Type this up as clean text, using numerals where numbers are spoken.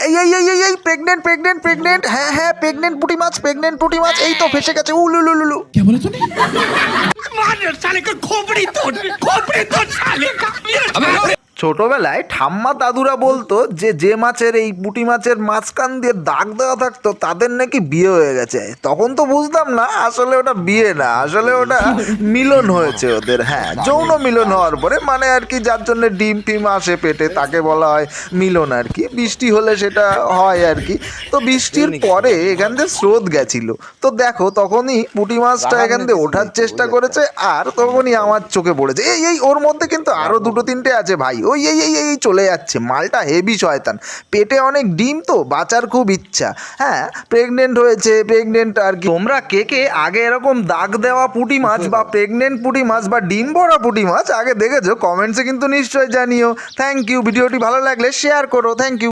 এই pregnant pregnant pregnant, হ্যাঁ হ্যাঁ প্রেগনেন্ট পুঁটি মাছ, প্রেগনেন্ট পুঁটি মাছ, এই তো ফেসে গেছে। উলুলুলুলু। ছোটবেলায় ঠাম্মা দাদুরা বলতো যে মাছের এই পুঁটি মাছের মাঝখান দিয়ে দাগ দেওয়া থাকতো তাদের নাকি বিয়ে হয়ে গেছে। তখন তো বুঝতাম না আসলে ওটা বিয়ে না, আসলে ওটা মিলন হয়েছে ওদের। হ্যাঁ, যৌন মিলন হওয়ার পরে, মানে আর কি যার জন্য ডিম টিম আসে পেটে তাকে বলা হয় মিলন আর কি। বৃষ্টি হলে সেটা হয় আর কি। তো বৃষ্টির পরে এখান দিয়ে স্রোত গেছিল, তো দেখো তখনই পুঁটি মাছটা এখান দিয়ে ওঠার চেষ্টা করেছে, আর তখনই আমার চোখে পড়েছে এই ওর মধ্যে কিন্তু আরো দুটো তিনটে আছে ভাই। ওই এই চলে যাচ্ছে, মালটা হেভি শয়তান, পেটে অনেক ডিম, তো বাঁচার খুব ইচ্ছা। হ্যাঁ, প্রেগনেন্ট হয়েছে, প্রেগনেন্ট আর কি। তোমরা কে কে আগে এরকম দাগ দেওয়া পুঁটি মাছ বা প্রেগনেন্ট পুঁটি মাছ বা ডিম ভরা পুঁটি মাছ আগে দেখেছো? কমেন্টসে কিন্তু নিশ্চয়ই জানিও। Thank you. ভিডিওটি ভালো লাগলে শেয়ার করো। Thank you.